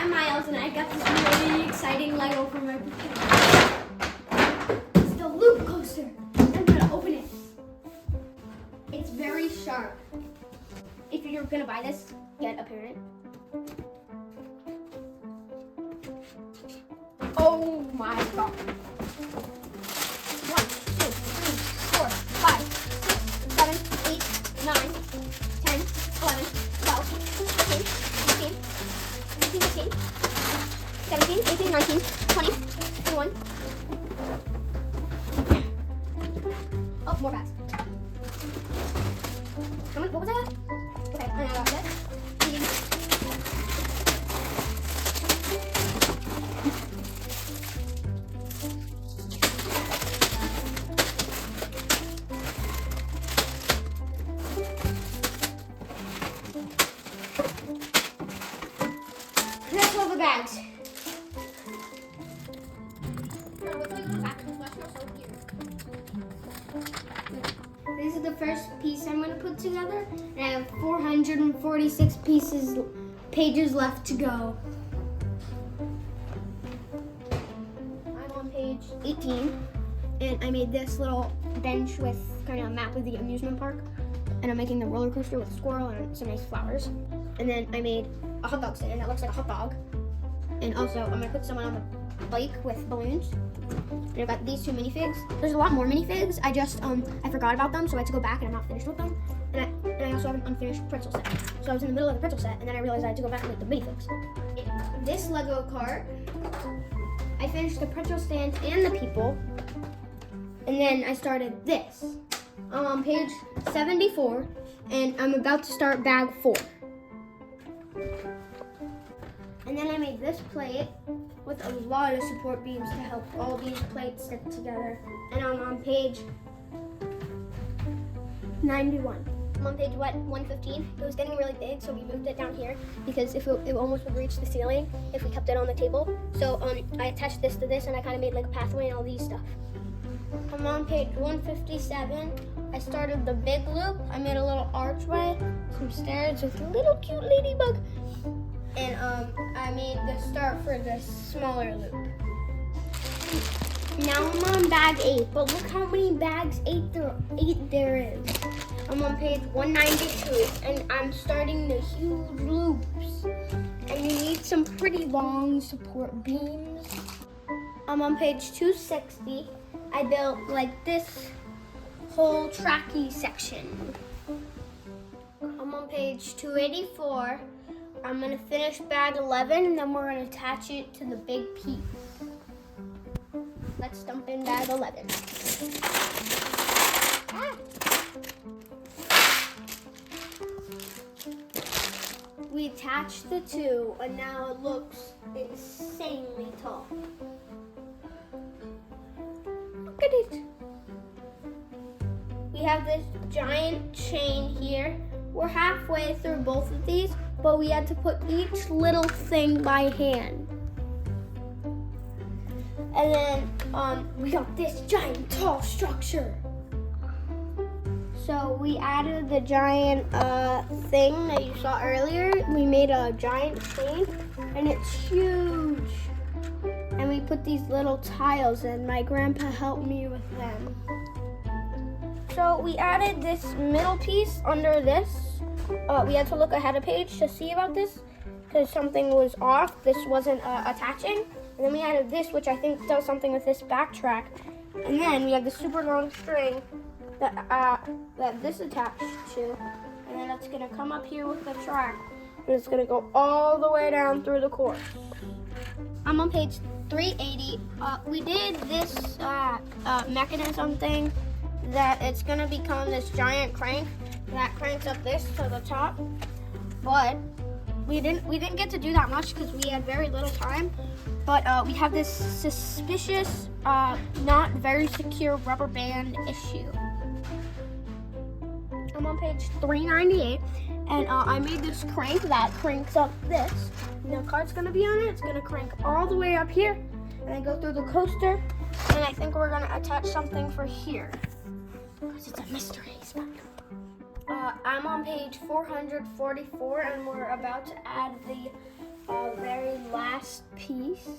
I'm Miles, and I got this really exciting Lego from my parents. It's the Loop Coaster. I'm gonna open it. It's very sharp. If you're gonna buy this, get a parent. Oh my god. 1, 2, 3, 4, 5, 6, 7, 8, 9, 10, 11, 12, 13, 14, 15, 16, 17, 18, 19, 20, 21. Oh, more bags. How many? What was that? Okay, and I got this. That's all the bags. This is the first piece I'm going to put together, and I have 446 pages left to go. I'm on page 18, and I made this little bench with kind of a map of the amusement park, and I'm making the roller coaster with a squirrel and some nice flowers. And then I made a hot dog stand that looks like a hot dog, and also I'm going to put someone on the bike with balloons. And I've got these 2 minifigs. There's a lot more minifigs. I forgot about them, so I had to go back and I'm not finished with them. And I also have an unfinished pretzel set. So I was in the middle of the pretzel set, and then I realized I had to go back and make the minifigs. This Lego cart, I finished the pretzel stand and the people, and then I started this. I'm on page 74, and I'm about to start bag 4. And then I made this plate with a lot of support beams to help all these plates stick together. And I'm on page 91. I'm on page 115. It was getting really big, so we moved it down here because it almost would reach the ceiling if we kept it on the table. So I attached this to this, and I kind of made like a pathway and all these stuff. I'm on page 157. I started the big loop. I made a little archway, some stairs with a little cute ladybug. And I made the start for the smaller loop. Now I'm on bag 8, but look how many bags 8 there is. I'm on page 192, and I'm starting the huge loops. And you need some pretty long support beams. I'm on page 260. I built like this whole tracky section. I'm on page 284. I'm going to finish bag 11, and then we're going to attach it to the big piece. Let's dump in bag 11. We attached the 2, and now it looks insanely tall. Look at it. We have this giant chain here. We're halfway through both of these, but we had to put each little thing by hand. And then we got this giant tall structure. So we added the giant thing that you saw earlier. We made a giant chain, and it's huge. And we put these little tiles, and my grandpa helped me with them. So we added this middle piece under this. We had to look ahead a page to see about this because something was off. This wasn't attaching. And then we added this, which I think does something with this backtrack. And then we have the super long string that this attached to. And then it's gonna come up here with the track. And it's gonna go all the way down through the course. I'm on page 380. We did this mechanism thing that it's gonna become this giant crank that cranks up this to the top, but we didn't get to do that much because we had very little time. But we have this suspicious, not very secure rubber band issue. I'm on page 398, and I made this crank that cranks up this. And the cart's gonna be on it. It's gonna crank all the way up here, and then go through the coaster. And I think we're gonna attach something for here because it's a mystery spot. I'm on page 444, and we're about to add the very last last piece.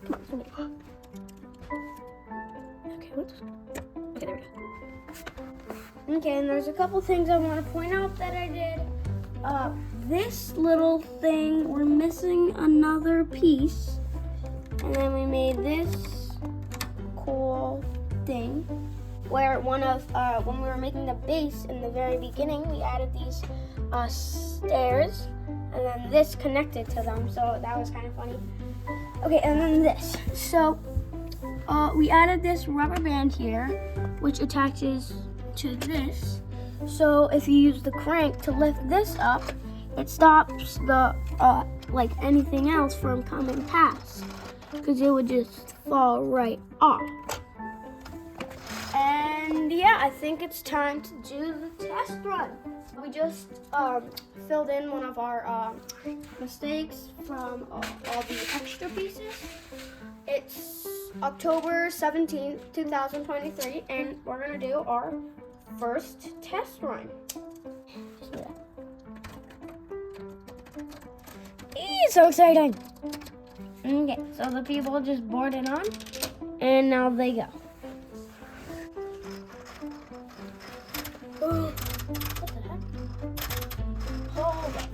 Come on. Okay, okay, there we go. Okay, and there's a couple things I want to point out that I did. This little thing, we're missing another piece. And then we made this cool thing where when we were making the base in the very beginning, we added these stairs, and then this connected to them, so that was kind of funny. Okay, and then this. So we added this rubber band here, which attaches to this. So if you use the crank to lift this up, it stops the like anything else from coming past, because it would just fall right off. And yeah, I think it's time to do the test run. We just filled in one of our mistakes from all the extra pieces. It's October 17th, 2023, and we're gonna do our first test run. So exciting! Okay, so the people just boarded on, and now they go. What the heck? Hold up.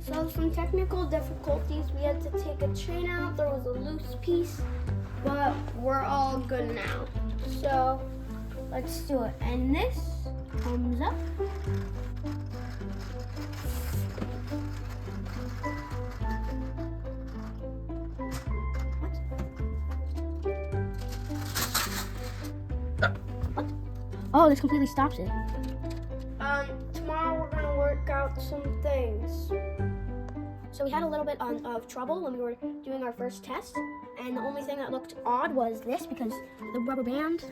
So some technical difficulties. We had to take a chain out. There was a loose piece, but we're all good now. So let's do it. And this comes up. Oh, this completely stops it. Tomorrow we're gonna work out some things. So we had a little bit of trouble when we were doing our first test, and the only thing that looked odd was this, because the rubber band,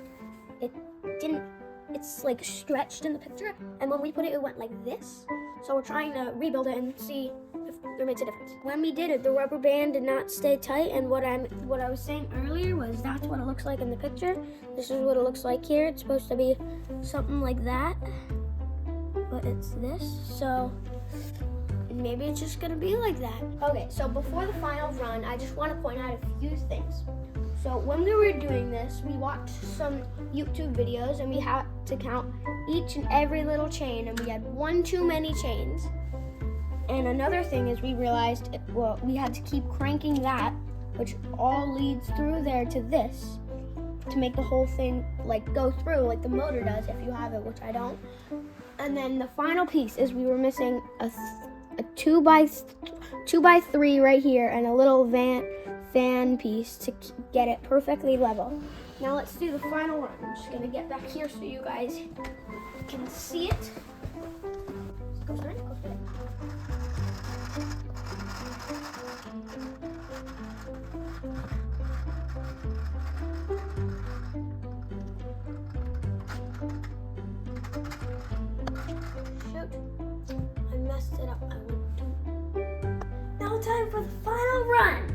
it's like stretched in the picture, and when we put it, it went like this. So we're trying to rebuild it and see if there makes a difference. When we did it, the rubber band did not stay tight, and what I was saying earlier was that's what it looks like in the picture. This is what it looks like here. It's supposed to be something like that, but it's this. So maybe it's just gonna be like that. Okay, so before the final run, I just want to point out a few things. So when we were doing this, we watched some YouTube videos, and we had to count each and every little chain, and we had one too many chains. And another thing is we realized, we had to keep cranking that, which all leads through there to this, to make the whole thing like go through like the motor does if you have it, which I don't. And then the final piece is we were missing a 2x3 right here, and a little fan piece to get it perfectly level. Now let's do the final run. I'm just gonna get back here so you guys can see it. Go straight, go straight. Shoot, I messed it up. Now time for the final run.